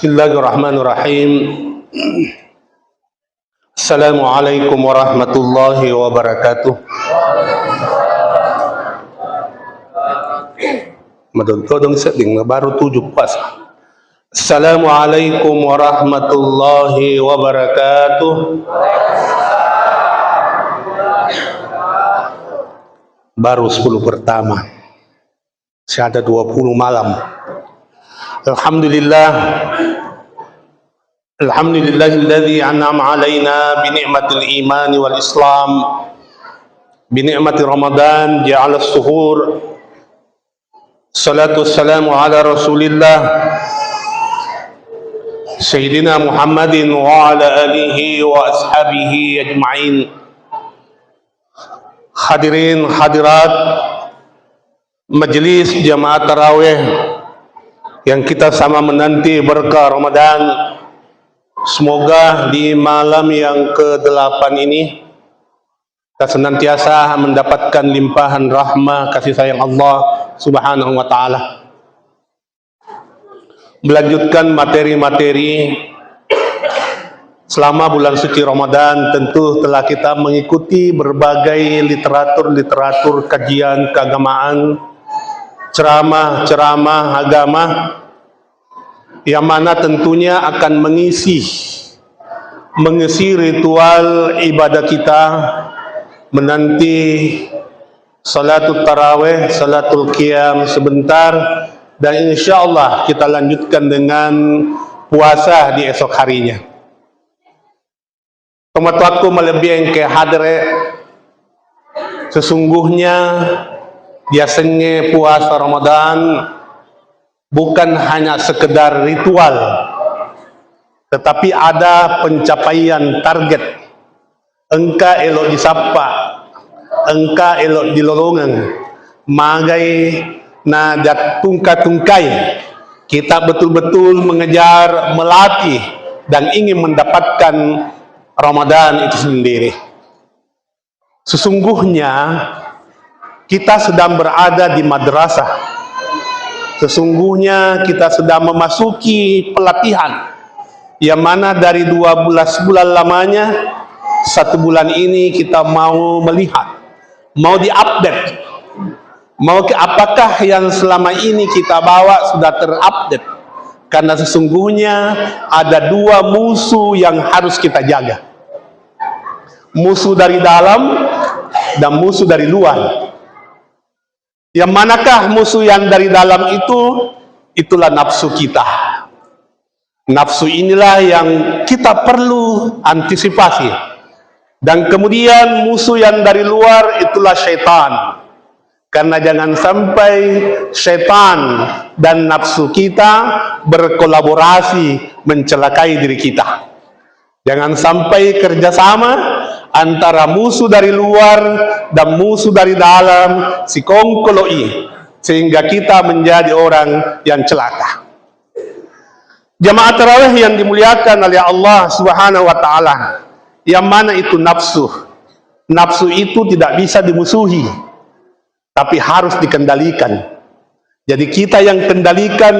Bismillahirrahmanirrahim. Assalamualaikum warahmatullahi wabarakatuh. Madon kodong setting na baru 7 pas. Assalamualaikum warahmatullahi wabarakatuh. Baru 10 pertama. Saya ada 20 malam. Alhamdulillah. Alhamdulillahilladzi an'ama alaina bi ni'matil iman wal islam, bi ni'mati Ramadan ja'ala as-suhur. Salatu wassalamu ala Rasulillah Sayyidina Muhammadin wa ala alihi wa ashabihi ajma'in. Hadirin hadirat Majelis Jamaah Tarawih yang kita sama menanti berkah Ramadan, semoga di malam yang ke-8 ini kita senantiasa mendapatkan limpahan rahmah kasih sayang Allah Subhanahu wa ta'ala. Melanjutkan materi-materi selama bulan suci Ramadan, tentu telah kita mengikuti berbagai literatur kajian keagamaan, ceramah agama, yang mana tentunya akan mengisi ritual ibadah kita menanti salatul tarawih, salatul qiyam sebentar, dan insya Allah kita lanjutkan dengan puasa di esok harinya. Teman-temanku melebihi ke hadre, sesungguhnya biasanya puasa Ramadan bukan hanya sekedar ritual, tetapi ada pencapaian target. Engka elok disapa, engka elok dilolongan, magai na tungkai. Kita betul-betul mengejar, melatih, dan ingin mendapatkan Ramadan itu sendiri. Sesungguhnya kita sedang berada di madrasah. Sesungguhnya kita sedang memasuki pelatihan, yang mana dari 12 bulan lamanya, 1 bulan ini kita mau melihat, mau diupdate, apakah yang selama ini kita bawa sudah terupdate. Karena sesungguhnya ada 2 musuh yang harus kita jaga, musuh dari dalam dan musuh dari luar. Yang manakah musuh yang dari dalam itu? Itulah nafsu kita. Nafsu inilah yang kita perlu antisipasi. Dan kemudian musuh yang dari luar itulah syaitan. Karena jangan sampai syaitan dan nafsu kita berkolaborasi mencelakai diri kita. Jangan sampai kerjasama antara musuh dari luar dan musuh dari dalam sikongkoloi, sehingga kita menjadi orang yang celaka. Jamaah tarawih yang dimuliakan oleh Allah Subhanahu wa ta'ala, yang mana itu nafsu. Nafsu itu tidak bisa dimusuhi, tapi harus dikendalikan. Jadi kita yang kendalikan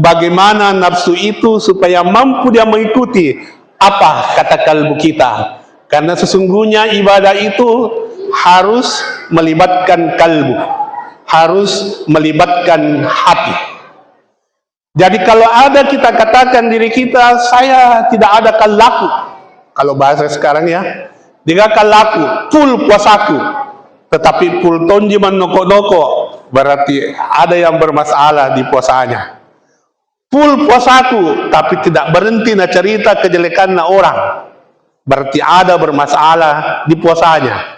bagaimana nafsu itu supaya mampu dia mengikuti apa kata kalbu kita. Karena sesungguhnya ibadah itu harus melibatkan kalbu, harus melibatkan hati. Jadi kalau ada kita katakan diri kita, saya tidak ada kalaku, kalau bahasa sekarang ya, dia kalaku, full puasaku, tetapi full tonjiman noko-noko, berarti ada yang bermasalah di puasanya. Full puasaku, tapi tidak berhenti na cerita kejelekan na orang, berarti ada bermasalah di puasanya.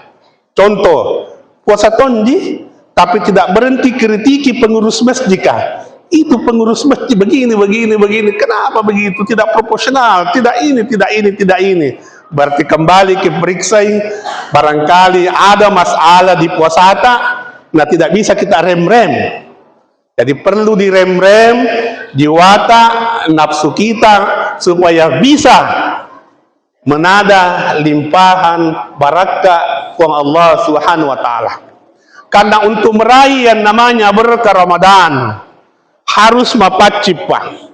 Contoh, puasa tonji, tapi tidak berhenti kritiki pengurus masjid. Itu pengurus masjid begini, kenapa begitu? Tidak proporsional, tidak ini. Berarti kembali ke periksa, barangkali ada masalah di puasata, nah tidak bisa kita rem-rem. Jadi perlu direm-rem, jiwata, nafsu kita, supaya bisa menada limpahan barakah uang Allah Subhanahu wa ta'ala. Karena untuk meraih yang namanya berkah Ramadan harus mapacipah.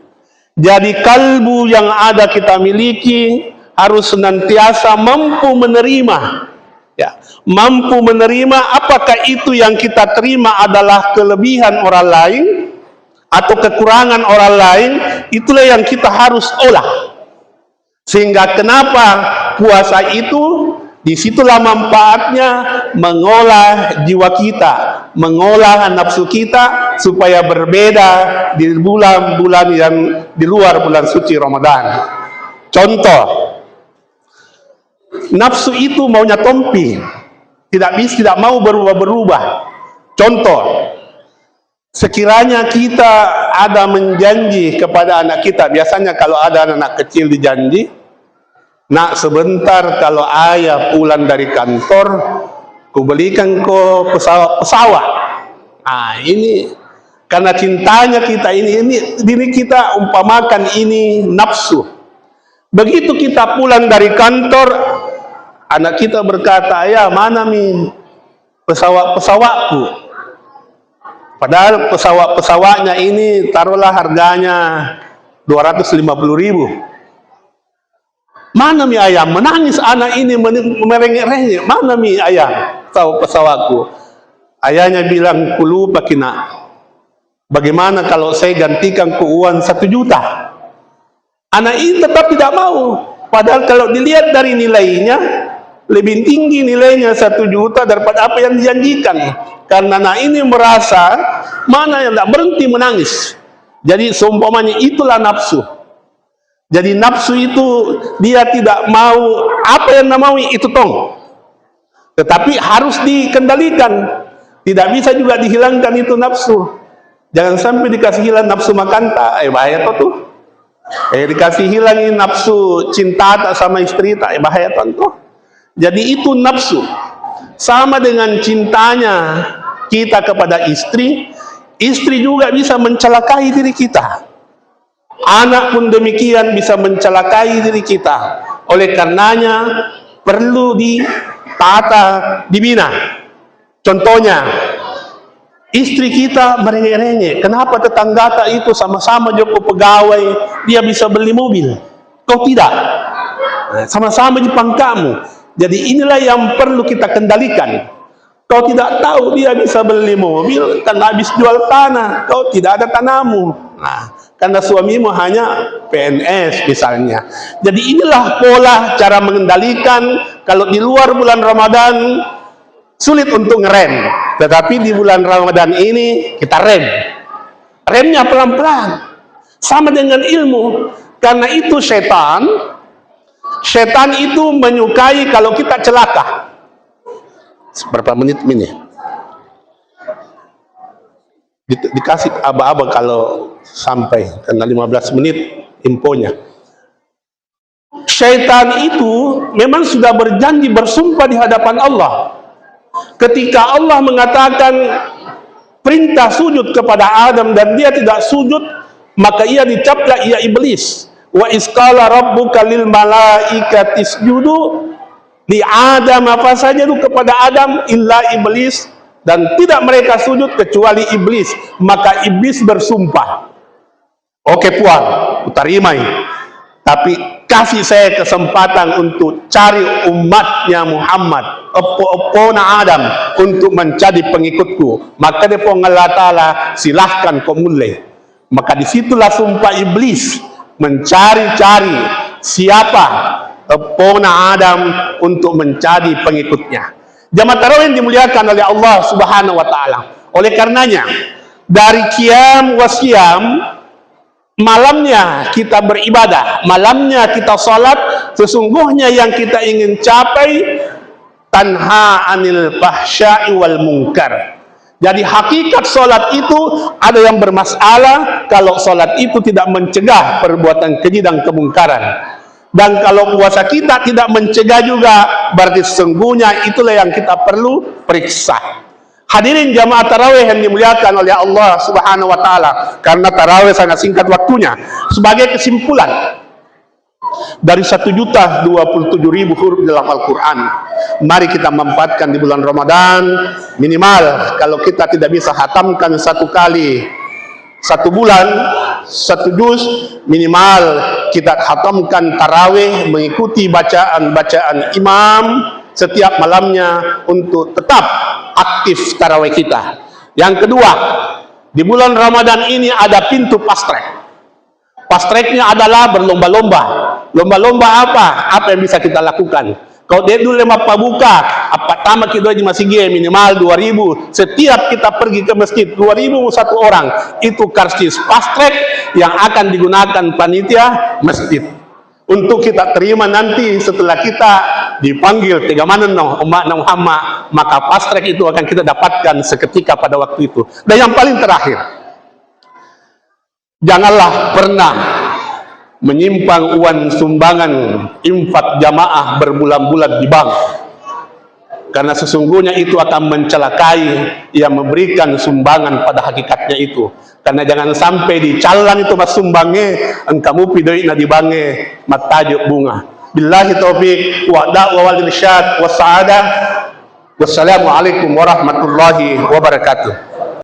Jadi kalbu yang ada kita miliki harus senantiasa mampu menerima, ya, mampu menerima apakah itu yang kita terima adalah kelebihan orang lain atau kekurangan orang lain. Itulah yang kita harus olah. Sehingga kenapa puasa itu, disitulah manfaatnya mengolah jiwa kita, mengolah nafsu kita supaya berbeda di bulan-bulan yang di luar bulan suci Ramadan. Contoh, nafsu itu maunya tompi, tidak mau berubah-berubah. Contoh, sekiranya kita ada menjanji kepada anak kita, biasanya kalau ada anak kecil dijanji, nak sebentar kalau ayah pulang dari kantor, kubelikan kau pesawat. Ini karena cintanya kita ini kita umpamakan ini nafsu. Begitu kita pulang dari kantor, anak kita berkata, ayah mana pesawatku? Padahal pesawatnya ini taruhlah harganya 250.000. Mana ayah? Menangis anak ini merengek-rengek. Mana ayah? Pesawatku. Ayahnya bilang, ku lupa kina. Bagaimana kalau saya gantikan ke uang 1 juta? Anak ini tetap tidak mau. Padahal kalau dilihat dari nilainya, lebih tinggi nilainya 1 juta daripada apa yang dijanjikan. Karena anak ini merasa mana yang tidak berhenti menangis. Jadi seumpamanya itulah nafsu. Jadi nafsu itu dia tidak mau apa yang dia mau itu tong. Tetapi harus dikendalikan. Tidak bisa juga dihilangkan itu nafsu. Jangan sampai dikasih hilang nafsu makan tak, bahaya tuh. Dikasih hilangin nafsu cinta tak sama istri tak, bahaya tuh. Jadi itu nafsu. Sama dengan cintanya kita kepada istri, istri juga bisa mencelakai diri kita. Anak pun demikian bisa mencelakai diri kita. Oleh karenanya perlu ditata, dibina. Contohnya, istri kita merengek-rengek. Kenapa tetangga itu sama-sama joko pegawai, dia bisa beli mobil, kau tidak? Sama-sama di pangkamu. Jadi inilah yang perlu kita kendalikan. Kau tidak tahu dia bisa beli mobil karena habis jual tanah, kau tidak ada tanahmu. Karena suamimu hanya PNS misalnya. Jadi inilah pola cara mengendalikan. Kalau di luar bulan Ramadan sulit untuk ngerem, tetapi di bulan Ramadan ini kita rem. Remnya pelan-pelan. Sama dengan ilmu. Karena itu setan itu menyukai kalau kita celaka. Berapa menit ini? Dikasih aba-aba kalau sampai, karena 15 menit infonya. Syaitan itu memang sudah berjanji, bersumpah di hadapan Allah. Ketika Allah mengatakan perintah sujud kepada Adam dan dia tidak sujud, maka ia dicaplah, ia iblis. Wa isqala rabbuka lil malaikati isjudu li Adam, apa saja itu kepada Adam illa iblis, dan tidak mereka sujud kecuali iblis. Maka iblis bersumpah, oke puan, utarimai, tapi kasih saya kesempatan untuk cari umatnya Muhammad, opona Adam, untuk menjadi pengikutku. Maka dia Allah silahkan kau mulai. Maka disitulah sumpah iblis mencari-cari siapa opona Adam untuk menjadi pengikutnya. Jamaah tarawih yang dimuliakan oleh Allah Subhanahu wa taala. Oleh karenanya, dari qiyam wa siyam, malamnya kita beribadah, malamnya kita salat, sesungguhnya yang kita ingin capai tanha anil fahsya'i wal munkar. Jadi hakikat salat itu ada yang bermasalah kalau salat itu tidak mencegah perbuatan keji dan kemungkaran. Dan kalau puasa kita tidak mencegah juga, berarti sesungguhnya itulah yang kita perlu periksa. Hadirin jamaah tarawih yang dimuliakan oleh Allah Subhanahu wa taala, karena tarawih sangat singkat waktunya. Sebagai kesimpulan, dari 1.027.000 huruf dalam Al-Quran, mari kita manfaatkan di bulan Ramadan. Minimal kalau kita tidak bisa hatamkan 1 kali 1 bulan 1 juz minimal kita khatamkan tarawih, mengikuti bacaan-bacaan imam setiap malamnya untuk tetap aktif tarawih kita. Yang kedua, di bulan Ramadan ini ada pintu fast track. Fast tracknya adalah berlomba-lomba. Lomba-lomba apa? Apa yang bisa kita lakukan? Kalau dia dulu lema pabuka, apa tama kita di masjid minimal 2000. Setiap kita pergi ke masjid 2000 1 orang, itu karcis fast track yang akan digunakan panitia masjid untuk kita terima nanti setelah kita dipanggil tiga mana umat Muhammad, maka fast track itu akan kita dapatkan seketika pada waktu itu. Dan yang paling terakhir, janganlah pernah menyimpang uang sumbangan infak jamaah berbulan-bulan di bank, karena sesungguhnya itu akan mencelakai yang memberikan sumbangan pada hakikatnya itu. Karena jangan sampai di calan itu mas sumbangnya engkamu pidoi na di bange matajuk bunga. Billahi taufiq wa da'wa wal irsyad was sa'adah. Wassalamualaikum warahmatullahi wabarakatuh.